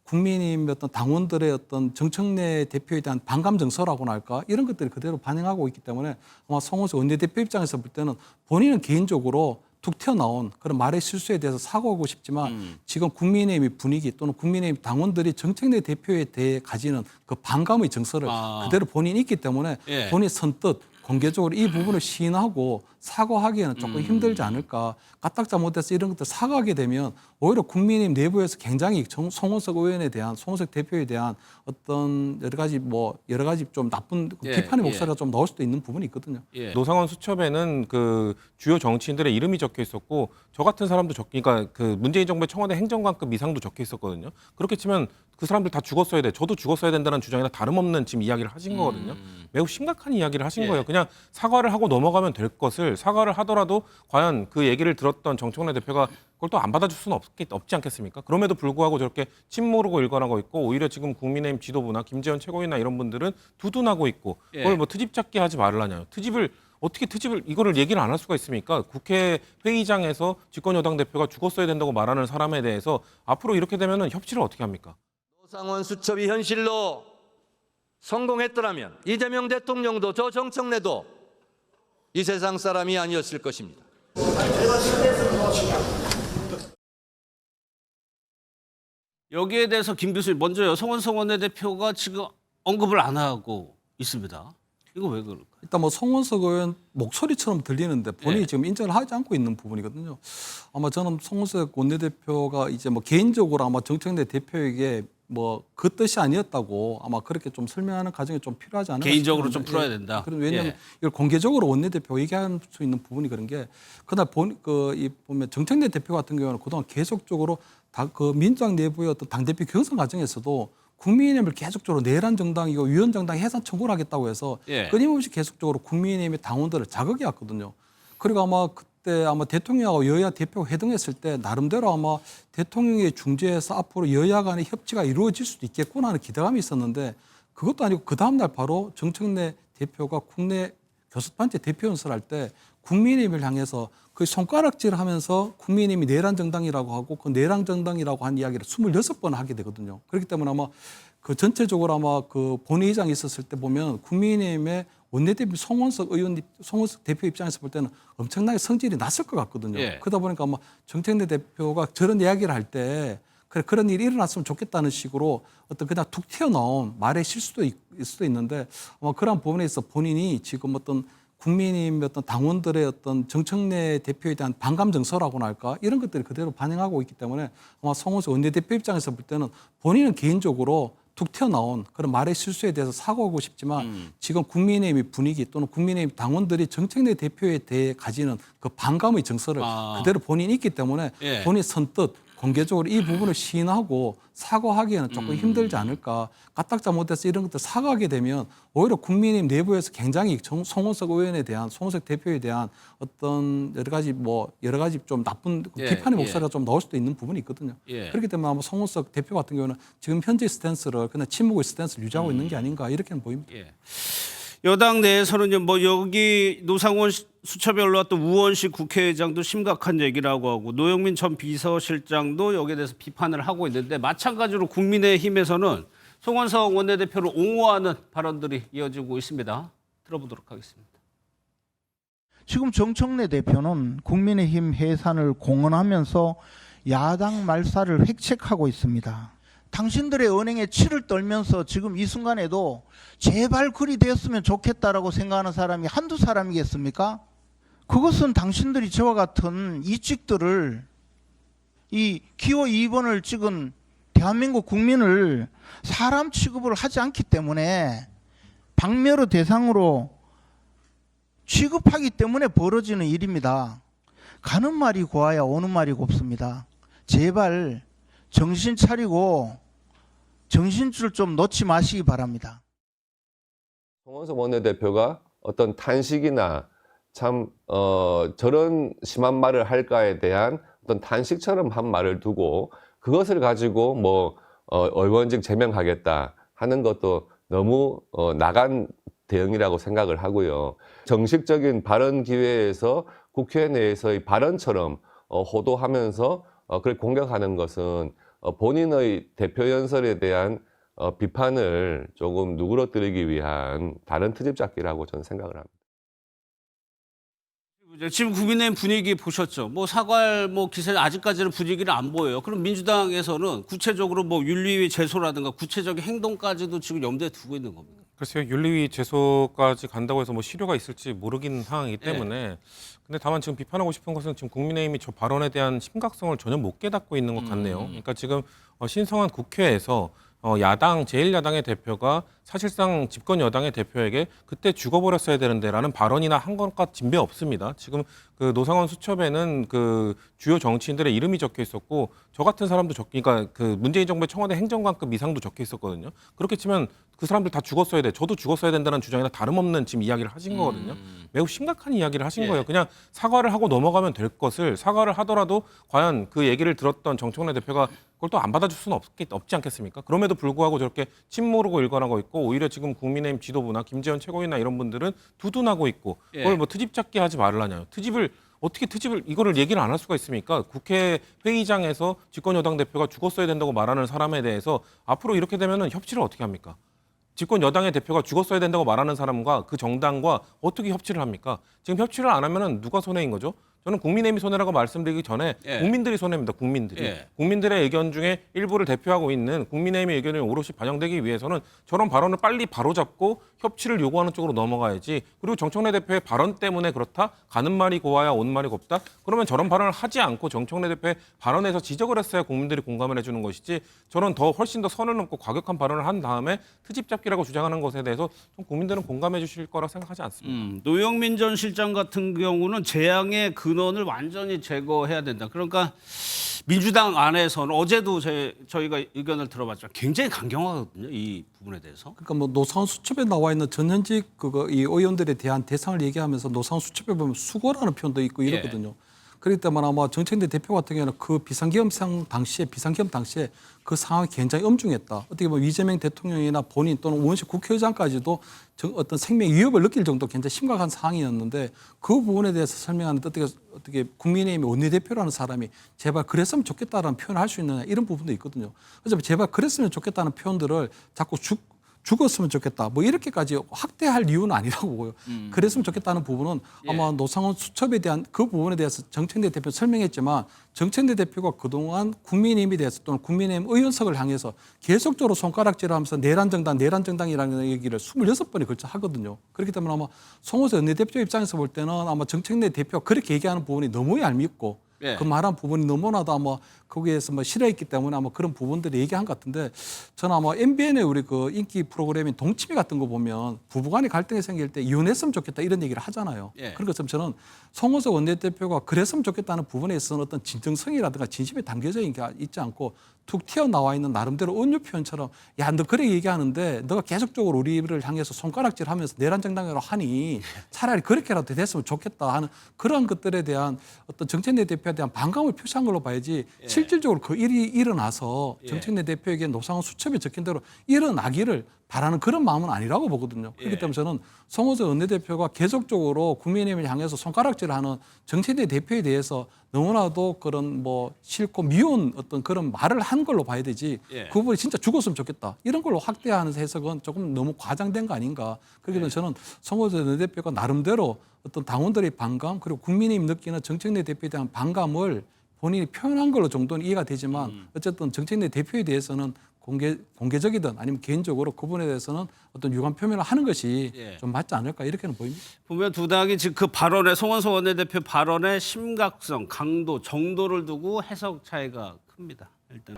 국민의힘 어떤 당원들의 어떤 정청래 대표에 대한 반감 정서라고나 할까 이런 것들이 그대로 반영하고 있기 때문에 아마 송원석 원내대표 입장에서 볼 때는 본인은 개인적으로 툭 튀어나온 그런 말의 실수에 대해서 사과하고 싶지만 지금 국민의힘의 분위기 또는 국민의힘 당원들이 정청래 대표에 대해 가지는 그 반감의 정서를 그대로 본인이 있기 때문에 예. 본인이 선뜻 공개적으로 이 부분을 시인하고 사과하기에는 조금 힘들지 않을까. 까딱 못해서 이런 것들 사과하게 되면 오히려 국민의힘 내부에서 굉장히 송원석 의원에 대한 송원석 대표에 대한 어떤 여러 가지 좀 나쁜 예, 비판의 예. 목소리가 좀 나올 수도 있는 부분이 있거든요. 예. 노상원 수첩에는 그 주요 정치인들의 이름이 적혀 있었고 저 같은 사람도 그러니까 그 문재인 정부의 청와대 행정관급 이상도 적혀 있었거든요. 그렇게 치면 그 사람들 다 죽었어야 돼. 저도 죽었어야 된다는 주장이나 다름없는 지금 이야기를 하신 거거든요. 매우 심각한 이야기를 하신 예. 거예요. 그냥 사과를 하고 넘어가면 될 것을 사과를 하더라도 과연 그 얘기를 들었던 정청래 대표가 그걸 또 안 받아줄 수는 없지 않겠습니까? 그럼에도 불구하고 저렇게 침모르고 일관하고 있고 오히려 지금 국민의힘 지도부나 김재원 최고위나 이런 분들은 두둔하고 있고 그걸 예. 뭐 트집 잡기 하지 말라냐요. 어떻게 이거를 얘기를 안 할 수가 있습니까? 국회 회의장에서 집권여당 대표가 죽었어야 된다고 말하는 사람에 대해서 앞으로 이렇게 되면은 협치를 어떻게 합니까? 노상원 수첩이 현실로 성공했더라면 이재명 대통령도 저 정청래도 이 세상 사람이 아니었을 것입니다. 여기에 대해서 김 교수님 먼저요. 송원석 원내대표가 지금 언급을 안 하고 있습니다. 이거 왜 그럴까요? 일단 뭐 송원석 의원 목소리처럼 들리는데 본인이 예. 지금 인정을 하지 않고 있는 부분이거든요. 아마 저는 송원석 원내대표가 이제 뭐 개인적으로 아마 정청래 대표에게 뭐 그 뜻이 아니었다고 아마 그렇게 좀 설명하는 과정이 좀 필요하지 않을까 개인적으로 좀 싶은데, 풀어야 된다. 그럼 왜냐하면 예. 이걸 공개적으로 원내대표가 얘기할 수 있는 부분이 그런 게 그날 보면 정청래 대표 같은 경우는 그동안 계속적으로 그 민주당 내부의 어떤 당대표 경선 과정에서도 국민의힘을 계속적으로 내란 정당이고 위헌 정당 해산 청구를 하겠다고 해서 예. 끊임없이 계속적으로 국민의힘의 당원들을 자극해 왔거든요. 그리고 아마 그때 아마 대통령하고 여야 대표가 회동했을 때 나름대로 아마 대통령의 중재에서 앞으로 여야 간의 협치가 이루어질 수도 있겠구나 하는 기대감이 있었는데 그것도 아니고 그 다음날 바로 정청래 대표가 국내 교섭단체 대표 연설할 때 국민의힘을 향해서 그 손가락질을 하면서 국민의힘이 내란 정당이라고 하고 그 내란 정당이라고 한 이야기를 26번 하게 되거든요. 그렇기 때문에 아마 그 전체적으로 아마 그 본회의장에 있었을 때 보면 국민의힘의 원내대표 송원석 대표 입장에서 볼 때는 엄청나게 성질이 났을 것 같거든요. 예. 그러다 보니까 아마 정청래 대표가 저런 이야기를 할 때 그런 일이 일어났으면 좋겠다는 식으로 어떤 그냥 툭 튀어나온 말의 실수도 있을 수도 있는데 아마 그런 부분에 있어서 본인이 지금 어떤 국민의힘 어떤 당원들의 어떤 정청래 대표에 대한 반감 정서라고나 할까 이런 것들이 그대로 반영하고 있기 때문에 아마 송원석 원내대표 입장에서 볼 때는 본인은 개인적으로 툭 튀어나온 그런 말의 실수에 대해서 사과하고 싶지만 지금 국민의힘의 분위기 또는 국민의힘 당원들이 정청래 대표에 대해 가지는 그 반감의 정서를 그대로 본인이 있기 때문에 예. 본인이 선뜻 공개적으로 이 부분을 시인하고 사과하기에는 조금 힘들지 않을까. 까딱 못해서 이런 것들 사과하게 되면 오히려 국민의힘 내부에서 굉장히 송원석 의원에 대한 송원석 대표에 대한 어떤 여러 가지 좀 나쁜 예, 비판의 예. 목소리가 좀 나올 수도 있는 부분이 있거든요. 예. 그렇기 때문에 아마 송원석 대표 같은 경우는 지금 현재 스탠스를 그냥 침묵의 스탠스를 유지하고 있는 게 아닌가 이렇게는 보입니다. 예. 여당 내에서는 뭐 여기 노상원 수첩에 올라왔던 우원식 국회의장도 심각한 얘기라고 하고 노영민 전 비서실장도 여기에 대해서 비판을 하고 있는데 마찬가지로 국민의힘에서는 송원석 원내대표를 옹호하는 발언들이 이어지고 있습니다. 들어보도록 하겠습니다. 지금 정청래 대표는 국민의힘 해산을 공언하면서 야당 말살을 획책하고 있습니다. 당신들의 은행에 치를 떨면서 지금 이 순간에도 제발 그리 됐으면 좋겠다라고 생각하는 사람이 한두 사람이겠습니까? 그것은 당신들이 저와 같은 이찍들을 이 기호 2번을 찍은 대한민국 국민을 사람 취급을 하지 않기 때문에 박멸의 대상으로 취급하기 때문에 벌어지는 일입니다. 가는 말이 고와야 오는 말이 곱습니다. 제발 정신 차리고 정신줄 좀 놓지 마시기 바랍니다. 송원석 원내대표가 어떤 탄식이나 참 저런 심한 말을 할까에 대한 어떤 탄식처럼 한 말을 두고 그것을 가지고 뭐 의원직 제명하겠다 하는 것도 너무 나간 대응이라고 생각을 하고요. 정식적인 발언 기회에서 국회 내에서의 발언처럼 호도하면서 그걸 공격하는 것은 본인의 대표 연설에 대한 비판을 조금 누그러뜨리기 위한 다른 트집 잡기라고 저는 생각을 합니다. 지금 국민의힘 분위기 보셨죠? 뭐 사과할 뭐 기세 아직까지는 분위기는 안 보여요. 그럼 민주당에서는 구체적으로 뭐 윤리위 제소라든가 구체적인 행동까지도 지금 염두에 두고 있는 겁니다. 글쎄요, 윤리위 제소까지 간다고 해서 뭐 실효가 있을지 모르긴 상황이기 때문에. 근데 다만 지금 비판하고 싶은 것은 지금 국민의힘이 저 발언에 대한 심각성을 전혀 못 깨닫고 있는 것 같네요. 그러니까 지금 신성한 국회에서 야당 제1야당의 대표가 사실상 집권 여당의 대표에게 그때 죽어버렸어야 되는데라는 발언이나 한 것과 진배 없습니다. 지금 그 노상원 수첩에는 그 주요 정치인들의 이름이 적혀 있었고 저 같은 사람도 그러니까 그 문재인 정부의 청와대 행정관급 이상도 적혀 있었거든요. 그렇게 치면 그 사람들 다 죽었어야 돼. 저도 죽었어야 된다는 주장이나 다름없는 지금 이야기를 하신 거거든요. 매우 심각한 이야기를 하신 거예요. 그냥 사과를 하고 넘어가면 될 것을 사과를 하더라도 과연 그 얘기를 들었던 정청래 대표가 그걸 또 안 받아줄 수는 없지 않겠습니까? 그럼에도 불구하고 저렇게 침모르고 일관하고 있고 오히려 지금 국민의힘 지도부나 김재원 최고위나 이런 분들은 두둔하고 있고 그걸 뭐 트집 잡기 하지 말라냐요. 어떻게 이거를 얘기를 안 할 수가 있습니까? 국회 회의장에서 집권 여당 대표가 죽었어야 된다고 말하는 사람에 대해서 앞으로 이렇게 되면은 협치를 어떻게 합니까? 집권 여당의 대표가 죽었어야 된다고 말하는 사람과 그 정당과 어떻게 협치를 합니까? 지금 협치를 안 하면은 누가 손해인 거죠? 저는 국민의힘이 손해라고 말씀드리기 전에 국민들이 손해입니다. 국민들이. 국민들의 의견 중에 일부를 대표하고 있는 국민의힘의 의견이 오롯이 반영되기 위해서는 저런 발언을 빨리 바로잡고 협치를 요구하는 쪽으로 넘어가야지. 그리고 정청래 대표의 발언 때문에 그렇다? 가는 말이 고와야 온 말이 곱다? 그러면 저런 발언을 하지 않고 정청래 대표의 발언에서 지적을 했어야 국민들이 공감을 해주는 것이지 저런 훨씬 더 선을 넘고 과격한 발언을 한 다음에 트집 잡기라고 주장하는 것에 대해서 좀 국민들은 공감해 주실 거라 생각하지 않습니다. 노영민 전 실장 같은 경우는 재앙의 근원을 완전히 제거해야 된다. 그러니까 민주당 안에서는 어제도 저희가 의견을 들어봤지만 굉장히 강경하거든요. 이 부분에 대해서. 그러니까 뭐 노상원 수첩에 나와 있는 전현직 이 의원들에 대한 대상을 얘기하면서 노상원 수첩에 보면 수고라는 표현도 있고 이렇거든요. 그렇기 때문에 아마 정청래 대표 같은 경우는 그 비상계엄 당시에 그 상황이 굉장히 엄중했다. 어떻게 보면 이재명 대통령이나 본인 또는 우원식 국회의장까지도 어떤 생명 위협을 느낄 정도 굉장히 심각한 상황이었는데 그 부분에 대해서 설명하는데 어떻게 국민의힘의 원내대표라는 사람이 제발 그랬으면 좋겠다라는 표현을 할 수 있느냐 이런 부분도 있거든요. 그래서 제발 그랬으면 좋겠다는 표현들을 자꾸 죽었으면 좋겠다. 뭐 이렇게까지 확대할 이유는 아니라고 보고요. 그랬으면 좋겠다는 부분은 아마 노상원 수첩에 대한 그 부분에 대해서 정청래 대표 설명했지만 정청래 대표가 그동안 국민의힘에 대해서 또는 국민의힘 의원석을 향해서 계속적으로 손가락질하면서 내란정당이라는 얘기를 26번에 걸쳐 하거든요. 그렇기 때문에 아마 송호세 원내대표 입장에서 볼 때는 아마 정청래 대표가 그렇게 얘기하는 부분이 너무 얄밉고 그 말한 부분이 너무나도 아마 거기에서 뭐 싫어했기 때문에 아마 그런 부분들을 얘기한 것 같은데 저는 아마 MBN의 우리 그 인기 프로그램인 동치미 같은 거 보면 부부간의 갈등이 생길 때 이혼했으면 좋겠다 이런 얘기를 하잖아요. 그런 것처럼 저는 송호세 원내대표가 그랬으면 좋겠다는 부분에 있어서는 어떤 진정성이라든가 진심이 담겨져 있지 않고 툭 튀어나와 있는 나름대로 은유 표현처럼 야, 너 그래 얘기하는데 너가 계속적으로 우리를 향해서 손가락질하면서 내란정당으로 하니 차라리 그렇게라도 됐으면 좋겠다 하는 그런 것들에 대한 어떤 정청래 대표에 대한 반감을 표시한 걸로 봐야지 실질적으로 그 일이 일어나서 정청래 대표에게 노상원 수첩에 적힌 대로 일어나기를 바라는 그런 마음은 아니라고 보거든요. 그렇기 때문에 저는 송호세 원내대표가 계속적으로 국민의힘을 향해서 손가락질을 하는 정청래 대표에 대해서 너무나도 그런 뭐 싫고 미운 어떤 그런 말을 한 걸로 봐야 되지 그 부분이 진짜 죽었으면 좋겠다 이런 걸로 확대하는 해석은 조금 너무 과장된 거 아닌가. 그렇기 때문에 저는 송호세 원내대표가 나름대로 어떤 당원들의 반감 그리고 국민의힘 느끼는 정청래 대표에 대한 반감을 본인이 표현한 걸로 정도는 이해가 되지만 어쨌든 정청래 대표에 대해서는 공개적이든 아니면 개인적으로 그분에 대해서는 어떤 유감 표명을 하는 것이 좀 맞지 않을까 이렇게는 보입니다. 보면 두 당이 지금 그 발언에 송원석 원내대표 발언의 심각성, 강도, 정도를 두고 해석 차이가 큽니다. 일단.